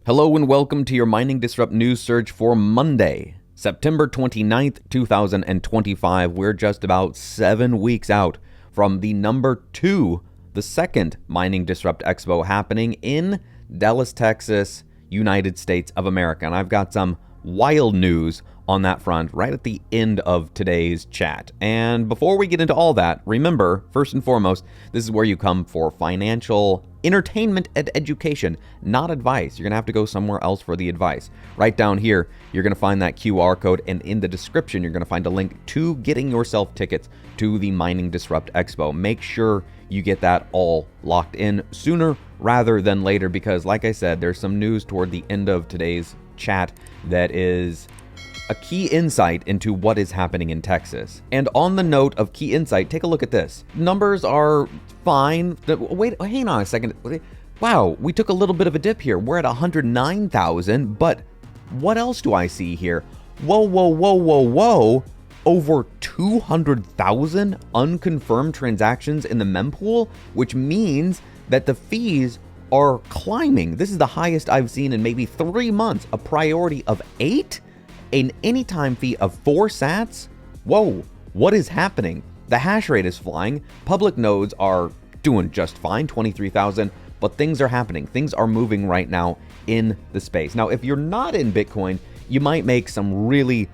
Hello and welcome to your Mining Disrupt News Surge for Monday, September 29th, 2025. We're just about 7 weeks out from the the second Mining Disrupt Expo happening in Dallas, Texas, United States of America. And I've got some wild news on that front right at the end of today's chat. And before we get into all that, remember, first and foremost, this is where you come for financial entertainment and education, not advice. You're going to have to go somewhere else for the advice. Right down here, you're going to find that QR code, and in the description, you're going to find a link to getting yourself tickets to the Mining Disrupt Expo. Make sure you get that all locked in sooner rather than later, because like I said, there's some news toward the end of today's chat that is a key insight into what is happening in Texas. And on the note of key insight, take a look at this. Numbers are fine. Wait, hang on a second. Wow, we took a little bit of a dip here. We're at 109,000, but what else do I see here? Whoa. Over 200,000 unconfirmed transactions in the mempool, which means that the fees are climbing. This is the highest I've seen in maybe 3 months. A priority of 8? An anytime fee of 4 sats? Whoa, what is happening? The hash rate is flying. Public nodes are doing just fine, 23,000, but things are happening. Things are moving right now in the space. Now, if you're not in Bitcoin, you might make some really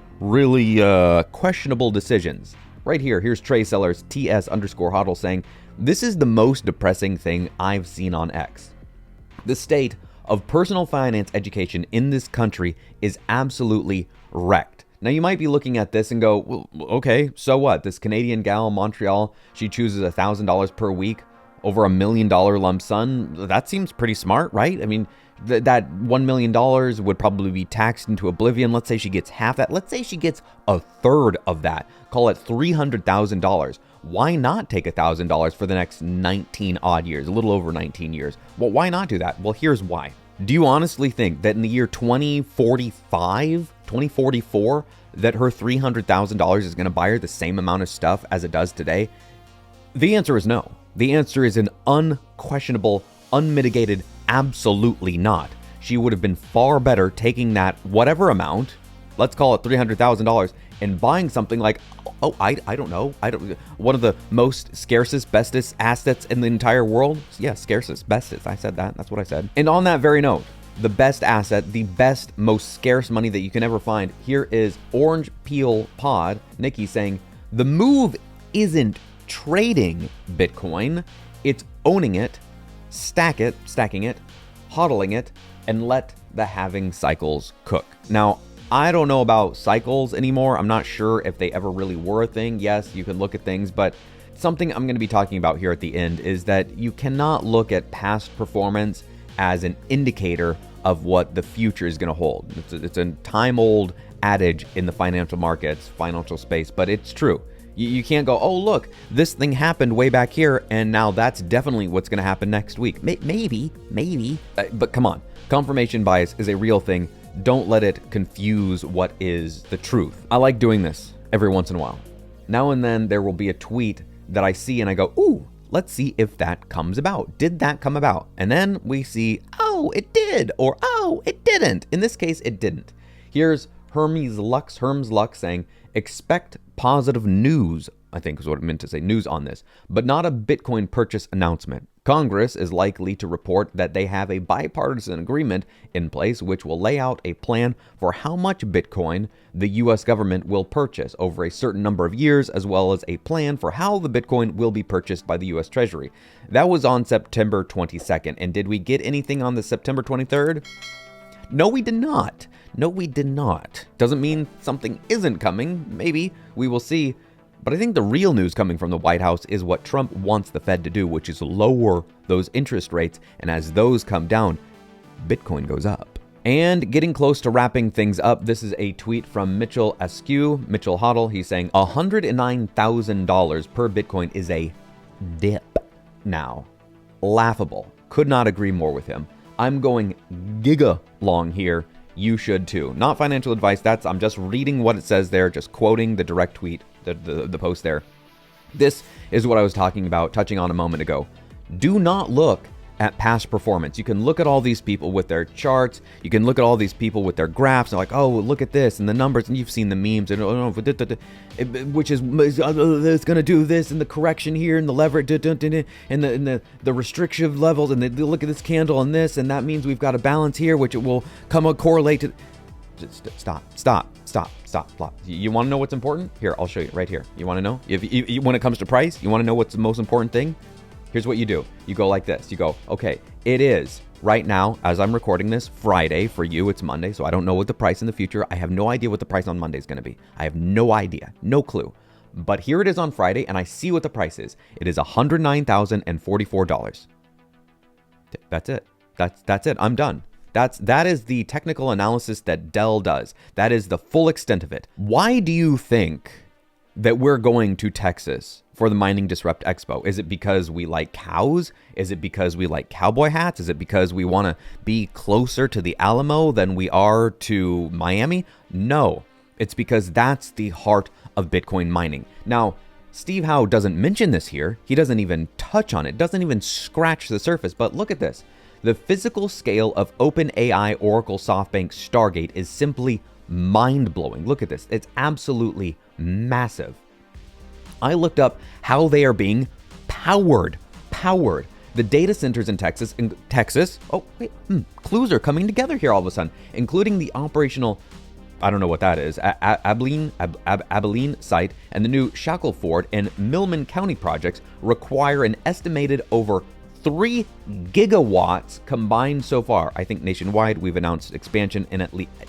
questionable decisions. Right here, here's Trey Sellers, TS_HODL saying, this is the most depressing thing I've seen on X. The state of personal finance education in this country is absolutely wrecked. Now, you might be looking at this and go, well, okay, so what? This Canadian gal in Montreal, she chooses $1,000 per week over $1 million lump sum. That seems pretty smart, right? I mean, that $1 million would probably be taxed into oblivion. Let's say she gets half that. Let's say she gets a third of that. Call it $300,000. Why not take $1,000 for the next 19 odd years, a little over 19 years? Well, why not do that? Well, here's why. Do you honestly think that in the year 2045, 2044, that her $300,000 is going to buy her the same amount of stuff as it does today? The answer is no. The answer is an unquestionable, unmitigated, absolutely not. She would have been far better taking that whatever amount, let's call it $300,000, and buying something like, I don't know, one of the most scarcest, bestest assets in the entire world. Yeah, scarcest, bestest. I said that. That's what I said. And on that very note, the best asset, the best, most scarce money that you can ever find. Here is Orange Peel Pod, Nikki, saying, the move isn't trading Bitcoin, it's owning it, stacking it, hodling it, and let the halving cycles cook. Now, I don't know about cycles anymore. I'm not sure if they ever really were a thing. Yes, you can look at things, but something I'm going to be talking about here at the end is that you cannot look at past performance as an indicator of what the future is going to hold. It's a time-old adage in the financial markets, financial space, but it's true. You can't go, oh, look, this thing happened way back here, and now that's definitely what's going to happen next week. Maybe. But come on, confirmation bias is a real thing. Don't let it confuse what is the truth. I like doing this every once in a while. Now and then there will be a tweet that I see and I go, ooh, let's see if that comes about. Did that come about? And then we see, oh, it did, or oh, it didn't. In this case, it didn't. Here's Hermes Lux saying, expect positive news, I think is what it meant to say, news on this, but not a Bitcoin purchase announcement. Congress is likely to report that they have a bipartisan agreement in place which will lay out a plan for how much Bitcoin the U.S. government will purchase over a certain number of years, as well as a plan for how the Bitcoin will be purchased by the U.S. Treasury. That was on September 22nd. And did we get anything on the September 23rd? No, we did not. Doesn't mean something isn't coming. Maybe. We will see. But I think the real news coming from the White House is what Trump wants the Fed to do, which is lower those interest rates. And as those come down, Bitcoin goes up. And getting close to wrapping things up, this is a tweet from Mitchell Askew, Mitchell HODL. He's saying $109,000 per Bitcoin is a dip now. Laughable. Could not agree more with him. I'm going giga long here. You should too. Not financial advice. I'm just reading what it says there, just quoting the direct tweet, the post there. This is what I was touching on a moment ago. Do not look at past performance. You can look at all these people with their charts. You can look at all these people with their graphs and like, oh, look at this and the numbers, and you've seen the memes and which is it's going to do this and the correction here and the leverage and the restriction levels, and they look at this candle and this, and that means we've got a balance here, which it will come correlate to. Just stop. You want to know what's important? Here, I'll show you right here. You want to know? If when it comes to price, you want to know what's the most important thing? Here's what you do. You go like this. You go, okay, it is right now, as I'm recording this, Friday. For you, it's Monday, so I don't know what the price in the future. I have no idea what the price on Monday is going to be. I have no idea, no clue. But here it is on Friday, and I see what the price is. It is $109,044. That's it. That's it. I'm done. That is the technical analysis that Dell does. That is the full extent of it. Why do you think that we're going to Texas for the Mining Disrupt Expo? Is it because we like cows? Is it because we like cowboy hats? Is it because we want to be closer to the Alamo than we are to Miami? No, it's because that's the heart of Bitcoin mining. Now, Steve Howe doesn't mention this here. He doesn't even touch on it, doesn't even scratch the surface. But look at this. The physical scale of OpenAI, Oracle, SoftBank, Stargate is simply mind-blowing. Look at this. It's absolutely massive. I looked up how they are being powered. The data centers in Texas. Oh, wait. Clues are coming together here all of a sudden, including the operational, I don't know what that is, Abilene site and the new Shackleford and Millman County projects require an estimated over 3 gigawatts combined so far. I think nationwide we've announced expansion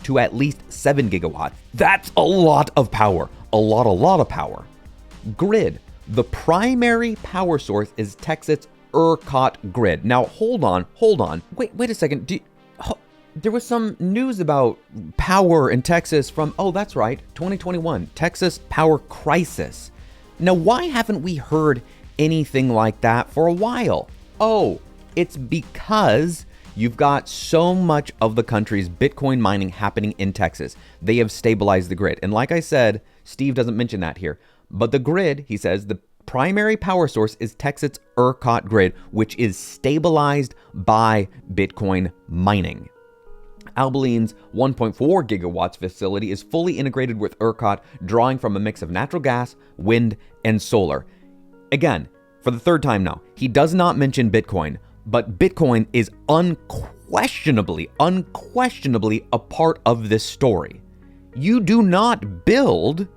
to at least 7 gigawatts. That's a lot of power. A lot of power. Grid. The primary power source is Texas ERCOT grid. Now, hold on. Wait a second. There was some news about power in Texas from, that's right, 2021, Texas power crisis. Now, why haven't we heard anything like that for a while? Oh, it's because you've got so much of the country's Bitcoin mining happening in Texas. They have stabilized the grid. And like I said, Steve doesn't mention that here. But the grid, he says, the primary power source is Texas ERCOT grid, which is stabilized by Bitcoin mining. Abilene's 1.4 gigawatts facility is fully integrated with ERCOT, drawing from a mix of natural gas, wind, and solar. Again, for the third time now, he does not mention Bitcoin, but Bitcoin is unquestionably a part of this story. You do not build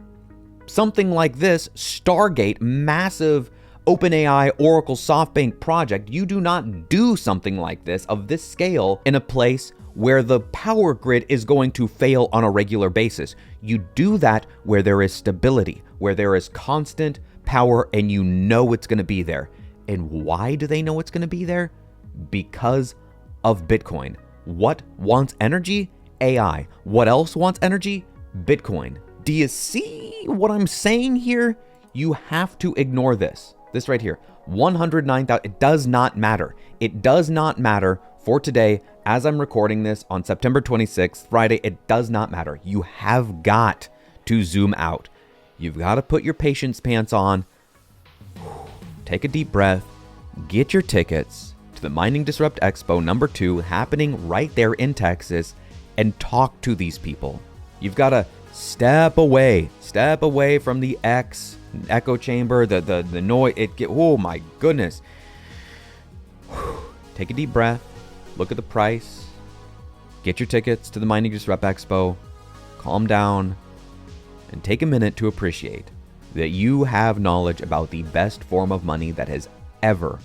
something like this Stargate, massive OpenAI, Oracle, SoftBank project. You do not do something like this of this scale in a place where the power grid is going to fail on a regular basis. You do that where there is stability, where there is constant power, and you know it's going to be there. And why do they know it's going to be there? Because of Bitcoin. What wants energy? AI. What else wants energy? Bitcoin. Do you see what I'm saying here? You have to ignore this. This right here. 109,000. It does not matter. It does not matter for today as I'm recording this on September 26th, Friday. It does not matter. You have got to zoom out. You've got to put your patience pants on, take a deep breath, get your tickets to the Mining Disrupt Expo #2 happening right there in Texas, and talk to these people. You've got to step away from the echo chamber, the noise. Oh my goodness. Take a deep breath, look at the price, get your tickets to the Mining Disrupt Expo, calm down, and take a minute to appreciate that you have knowledge about the best form of money that has ever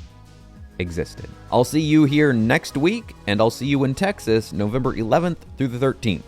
existed. I'll see you here next week, and I'll see you in Texas, November 11th through the 13th.